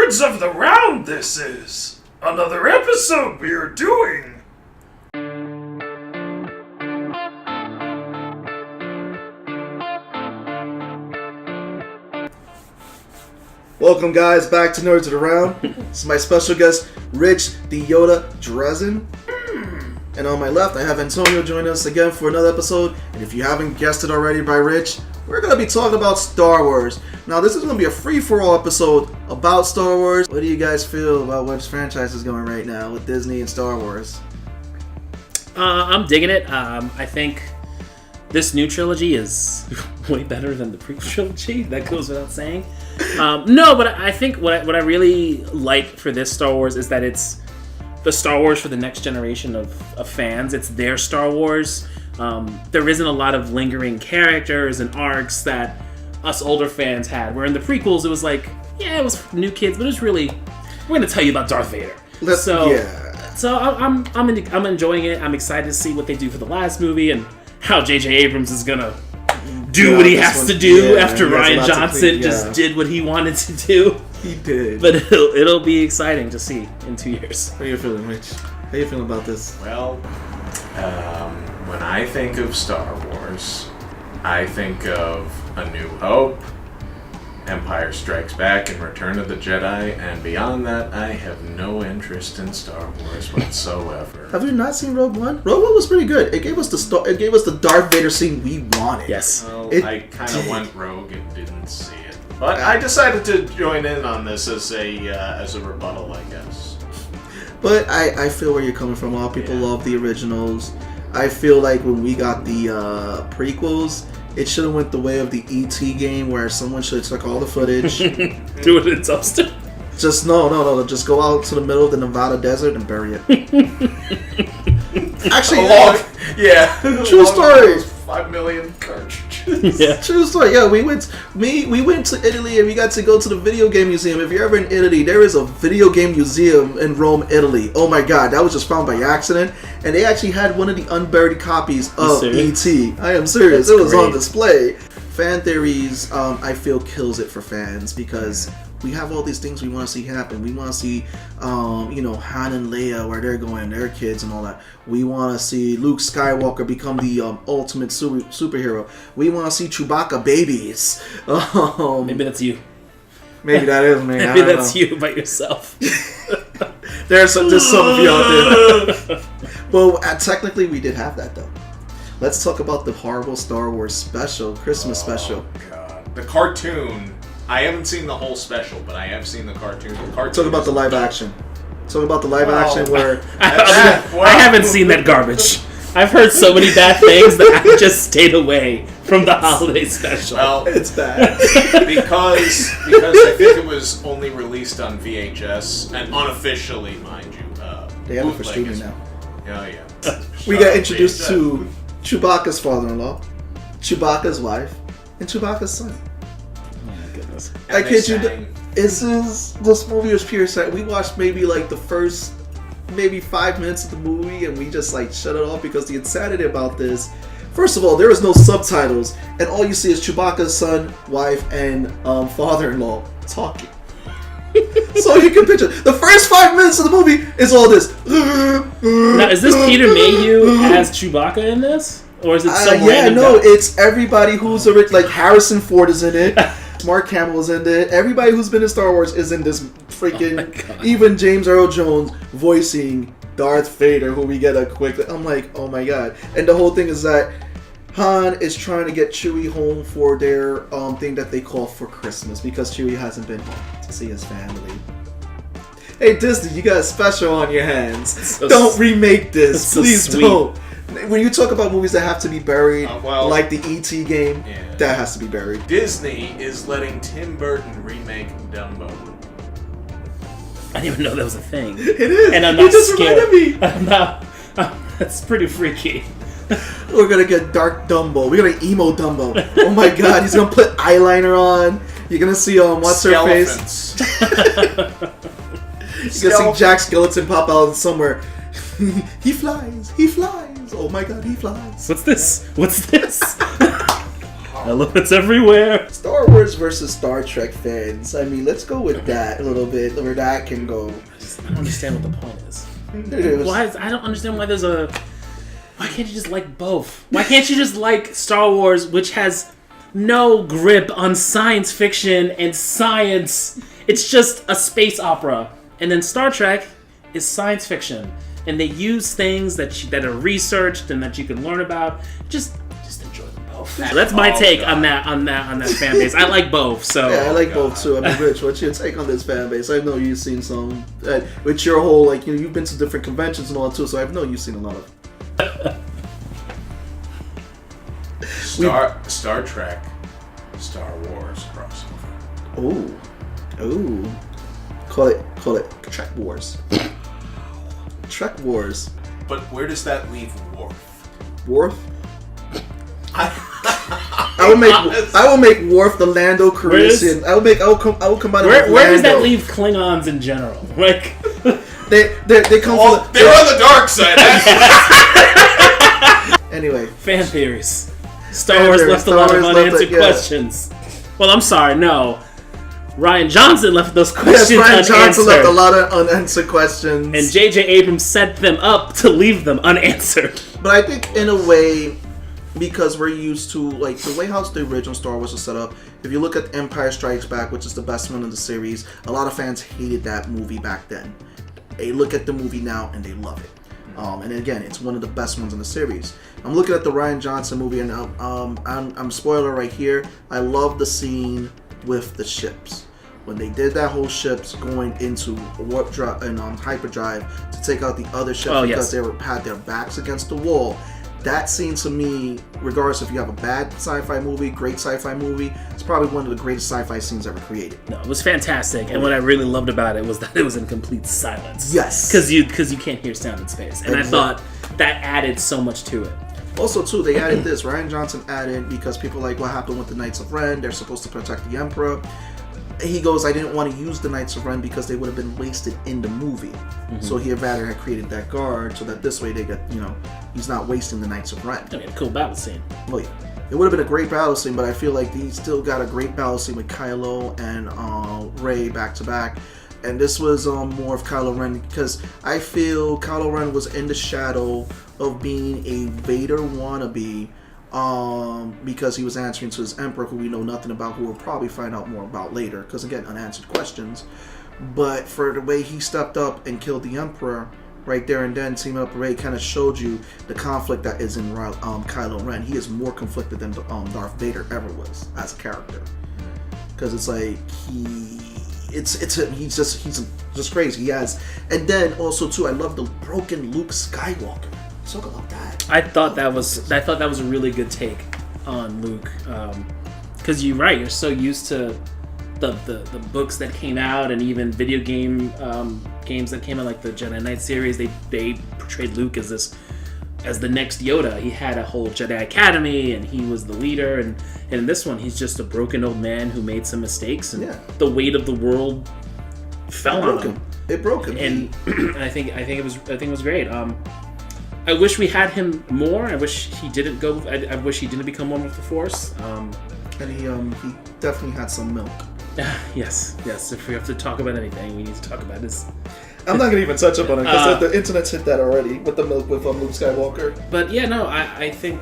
Nerds of the Round this is. Another episode we are doing. Welcome guys back to Nerds of the Round. This is my special guest, Rich the Yoda Drezen. And on my left, I have Antonio joining us again for another episode. And if you haven't guessed it already by Rich, we're going to be talking about Star Wars. Now, this is going to be a free-for-all episode about Star Wars. What do you guys feel about where this franchise is going right now with Disney and Star Wars? I'm digging it. I think this new trilogy is way better than the prequel trilogy. That goes without saying. No, but I think what I really like for this Star Wars is that it's the Star Wars for the next generation of fans. It's their Star Wars. There isn't a lot of lingering characters and arcs that us older fans had. Where in the prequels, it was like, yeah, it was for new kids, but it's really, we're going to tell you about Darth Vader. So I'm enjoying it. I'm excited to see what they do for the last movie and how J.J. Abrams is going to do what he has to do after Rian Johnson just did what he wanted to do. He did. But it'll be exciting to see in 2 years. How are you feeling, Rich? How are you feeling about this? Well, when I think of Star Wars, I think of A New Hope, Empire Strikes Back, and Return of the Jedi, and beyond that, I have no interest in Star Wars whatsoever. Have you not seen Rogue One? Rogue One was pretty good. It gave us the Darth Vader scene we wanted. Yes. Well, I kind of went rogue and didn't see it, but I decided to join in on this as a rebuttal, I guess. But I feel where you're coming from. A lot of people love the originals. I feel like when we got the prequels, it should have went the way of the E.T. game where someone should have took all the footage. Do it in substance. Just no. Just go out to the middle of the Nevada desert and bury it. Actually, true story. 5 million cartridges. Yeah. True story. Yeah, we went to Italy and we got to go to the video game museum. If you're ever in Italy, there is a video game museum in Rome, Italy. Oh my god, that was just found by accident. And they actually had one of the unburied copies of E.T. I am serious. That's it was great. on display. Fan theories, I feel kills it for fans because we have all these things we want to see happen. We want to see, Han and Leia, where they're going, their kids and all that. We want to see Luke Skywalker become the ultimate superhero. We want to see Chewbacca babies. Maybe that's you. Maybe that is me. Maybe that's you by yourself. There's some of you out there. Well, technically we did have that though. Let's talk about the horrible Star Wars special, Christmas special. God. The cartoon. I haven't seen the whole special, but I have seen the cartoon. Talk about the live action. Talk about the live action where... I haven't seen that garbage. I've heard so many bad things that I just stayed away from the holiday special. Well, it's bad. because I think it was only released on VHS, and unofficially, mind you. They have it for streaming now. Oh, yeah. We got introduced to Chewbacca's father-in-law, Chewbacca's wife, and Chewbacca's son. I kid you. This movie was pure sex. We watched maybe like the first 5 minutes of the movie and we just like shut it off because the insanity about this. First of all, there is no subtitles and all you see is Chewbacca's son, wife, and father-in-law talking. So you can picture the first 5 minutes of the movie is all this. Now, is this Peter Mayhew as Chewbacca in this, or is it some random guy? It's everybody who's like Harrison Ford is in it. Mark Hamill is in it. Everybody who's been in Star Wars is in this freaking... even James Earl Jones voicing Darth Vader, who we get a quick... I'm like, oh my god. And the whole thing is that Han is trying to get Chewie home for their thing that they call for Christmas, because Chewie hasn't been home to see his family. Hey Disney, you got a special on your hands. Don't remake this. Please don't. When you talk about movies that have to be buried, like the E.T. game, that has to be buried. Disney is letting Tim Burton remake Dumbo. I didn't even know that was a thing. It is. And I'm not scared. Reminded me. That's pretty freaky. We're gonna get dark Dumbo. We're gonna emo Dumbo. Oh my god, he's gonna put eyeliner on. You're gonna see what's her face. You're gonna see Jack Skeleton pop out somewhere. He flies. Oh my god, he flies. What's this? Elephants everywhere. Star Wars versus Star Trek fans. I mean, let's go with that a little bit, where that can go. I don't understand what the point is. I don't understand why there's a... Why can't you just like both? Why can't you just like Star Wars, which has no grip on science fiction and science? It's just a space opera. And then Star Trek is science fiction. And they use things that are researched and that you can learn about. Just enjoy them both. That's my take on that fan base. I like both. So yeah, I like both too. I mean, Rich, what's your take on this fan base? I know you've seen some with your whole you've been to different conventions and all that too. So I know you've seen a lot of. Star Trek, Star Wars crossover. Ooh. Call it Trek Wars. Trek Wars. But where does that leave Worf? I will make Worf the Lando Calrissian. I will combine. Where does that leave Klingons in general? Like they come. They're on the dark side. Anyway, fan theories. Star Wars left a lot of unanswered questions. Well, I'm sorry, no. Rian Johnson left those questions unanswered. Rian Johnson left a lot of unanswered questions. And J.J. Abrams set them up to leave them unanswered. But I think in a way, because we're used to, the way how the original Star Wars was set up, if you look at Empire Strikes Back, which is the best one in the series, a lot of fans hated that movie back then. They look at the movie now and they love it. And again, it's one of the best ones in the series. I'm looking at the Rian Johnson movie, and I'm spoiler right here. I love the scene with the ships when they did that whole ships going into warp drive and hyperdrive to take out the other ships because they had their backs against the wall. That scene to me, regardless if you have a bad sci-fi movie, great sci-fi movie, it's probably one of the greatest sci-fi scenes ever created. No, it was fantastic, and what I really loved about it was that it was in complete silence. Yes, because you can't hear sound in space, and exactly. I thought that added so much to it. Also, too, they added this. Rian Johnson added, because people are like, what happened with the Knights of Ren? They're supposed to protect the Emperor. He goes, I didn't want to use the Knights of Ren because they would have been wasted in the movie. Mm-hmm. So he rather had created that guard so that this way they get, he's not wasting the Knights of Ren. I mean, a cool battle scene. Oh, yeah. It would have been a great battle scene, but I feel like he still got a great battle scene with Kylo and Rey back to back. And this was more of Kylo Ren, because I feel Kylo Ren was in the shadow of being a Vader wannabe, because he was answering to his Emperor, who we know nothing about, who we'll probably find out more about later, because again, unanswered questions. But for the way he stepped up and killed the Emperor right there and then, teaming up with Rey, kind of showed you the conflict that is in Kylo Ren. He is more conflicted than Darth Vader ever was as a character, because it's like he's just crazy. He has, and then also too, I love the broken Luke Skywalker. Talk about that. I thought that was a really good take on Luke, because you're right. You're so used to the books that came out and even video games that came out, like the Jedi Knight series. They portrayed Luke as the next Yoda. He had a whole Jedi Academy and he was the leader. And in this one, he's just a broken old man who made some mistakes, and the weight of the world fell on him. It broke him. And I think it was great. I wish we had him more. I wish he didn't go. I wish he didn't become one with the Force. And he definitely had some milk. Yes. If we have to talk about anything, we need to talk about this. I'm not gonna even touch up on it because the internet's hit that already with the milk with Luke Skywalker. But yeah, no, I think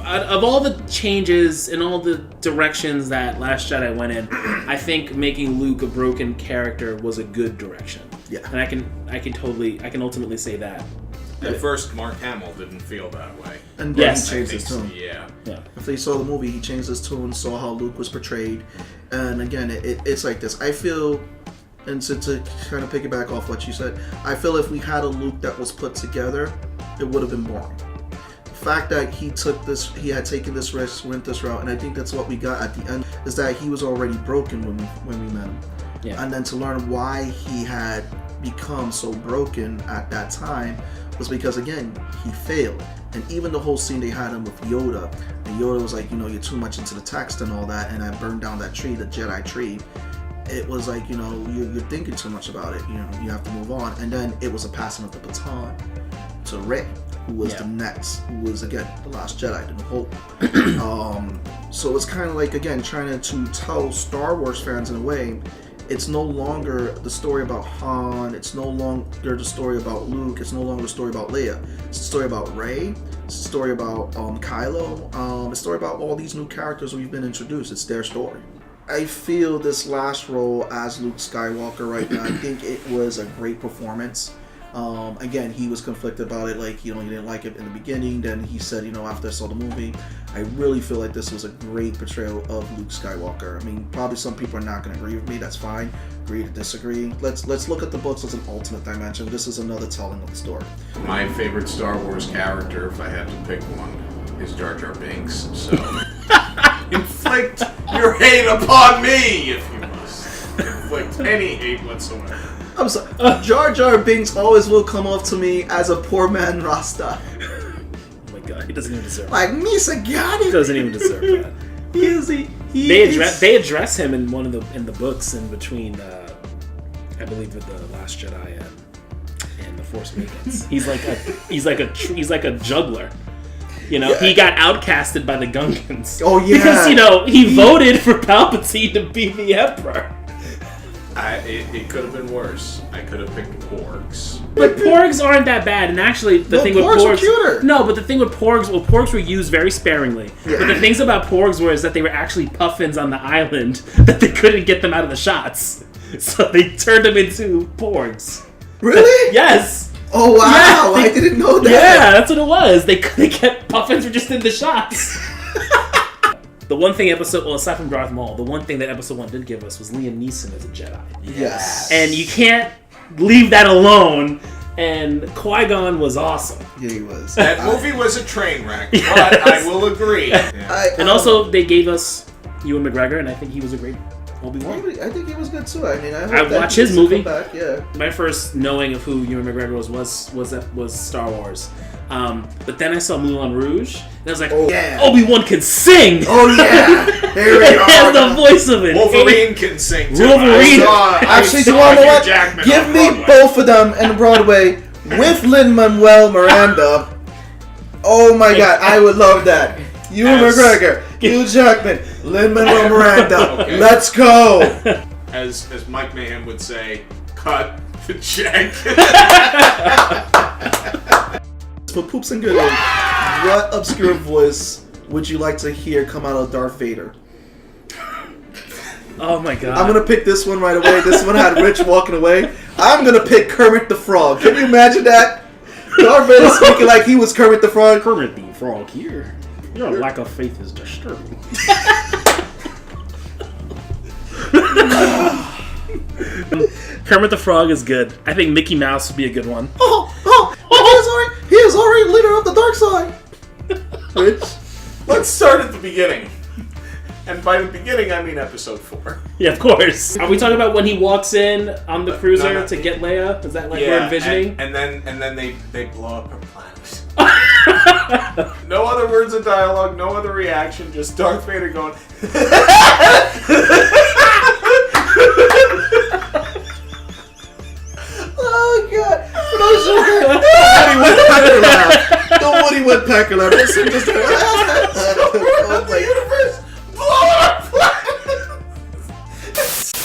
of all the changes and all the directions that Last Jedi went in, I think making Luke a broken character was a good direction. Yeah, and I can ultimately say that. At first, Mark Hamill didn't feel that way. And then he changed his tone. Yeah. After he saw the movie, he changed his tone, saw how Luke was portrayed. And again, it's like this. I feel, and to kind of piggyback off what you said, I feel if we had a Luke that was put together, it would have been boring. The fact that he had taken this risk, went this route, and I think that's what we got at the end, is that he was already broken when we met him. Yeah. And then to learn why he had become so broken at that time was because, again, he failed. And even the whole scene they had him with Yoda, and Yoda was like, you're too much into the text and all that, and I burned down that tree, the Jedi tree. It was like, you're thinking too much about it, you have to move on. And then it was a passing of the baton to Rey, who was the next, who was, again, the last Jedi, the New Hope. So it's kind of like, again, trying to tell Star Wars fans in a way, it's no longer the story about Han, it's no longer the story about Luke, it's no longer the story about Leia. It's the story about Rey, it's the story about Kylo, it's the story about all these new characters we've been introduced. It's their story. I feel this last role as Luke Skywalker right now, I think it was a great performance. Again, he was conflicted about it, like, he didn't like it in the beginning, then he said, after I saw the movie, I really feel like this was a great portrayal of Luke Skywalker. I mean, probably some people are not going to agree with me, that's fine, agree to disagree. Let's look at the books as an alternate dimension. This is another telling of the story. My favorite Star Wars character, if I had to pick one, is Jar Jar Binks, so inflict your hate upon me, if you must. Inflict any hate whatsoever. I'm sorry. Jar Jar Binks always will come off to me as a poor man Rasta. Oh my god, he doesn't even deserve it. Like, Misa got He it. doesn't even deserve that. They address him in one of the books in between, I believe, with the Last Jedi and the Force Awakens. He's like a juggler. He got outcasted by the Gungans. Oh yeah, because he voted for Palpatine to be the Emperor. It could have been worse. I could have picked Porgs. But Porgs aren't that bad, and actually, the thing with Porgs Porgs... were cuter. No, but the thing with Porgs... Well, Porgs were used very sparingly. Yeah. But the things about Porgs were is that they were actually puffins on the island that they couldn't get them out of the shots. So they turned them into Porgs. Really? Yes! Oh wow, Yeah, I didn't know that. Yeah, that's what it was. They kept... Puffins were just in the shots. The one thing aside from Darth Maul, the one thing that Episode 1 did give us was Liam Neeson as a Jedi. Yes. And you can't leave that alone. And Qui-Gon was awesome. Yeah, he was. That movie was a train wreck, but I will agree. Yeah. And also, they gave us Ewan McGregor, and I think he was a great Obi-Wan. I think he was good too. I mean, I watched his movie. Back. Yeah. My first knowing of who Ewan McGregor was Star Wars. But then I saw Moulin Rouge, and I was like, Obi-Wan can sing! Oh yeah! Here we It are. has the voice of it. Wolverine can sing too. Wolverine. Actually, do you want to know what? Give me both of them in Broadway with Lin-Manuel Miranda. Oh my god, I would love that. Ewan McGregor, Hugh Jackman, Lin-Manuel Miranda. Okay. Let's go! As Mike Mayhem would say, cut the check. For Poops and Giggles, what obscure voice would you like to hear come out of Darth Vader? Oh my god. I'm gonna pick this one right away. This one had Rich walking away. I'm gonna pick Kermit the Frog. Can you imagine that? Darth Vader speaking like he was Kermit the Frog. Kermit the Frog here. Your lack of faith is disturbing. Kermit the Frog is good. I think Mickey Mouse would be a good one. He is already leader of the dark side. Rich, let's start at the beginning. And by the beginning, I mean episode 4. Yeah, of course. Are we talking about when he walks in on the cruiser No. to get Leia? Is that like we're envisioning? And then they blow up her planet. No other words of dialogue, no other reaction, just Darth Vader going. Oh god! The Woody Woodpecker laugh. Oh my universe!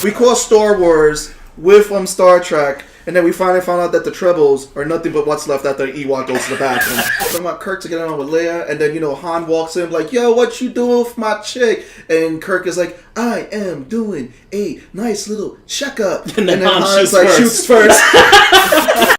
We call Star Wars with Star Trek, and then we finally found out that the Trebles are nothing but what's left after Ewok goes to the bathroom. Talking about Kirk to get on with Leia, and then Han walks in like, "Yo, what you doing with my chick?" And Kirk is like, "I am doing a nice little checkup." And then Han Han's shoots first. shoots first.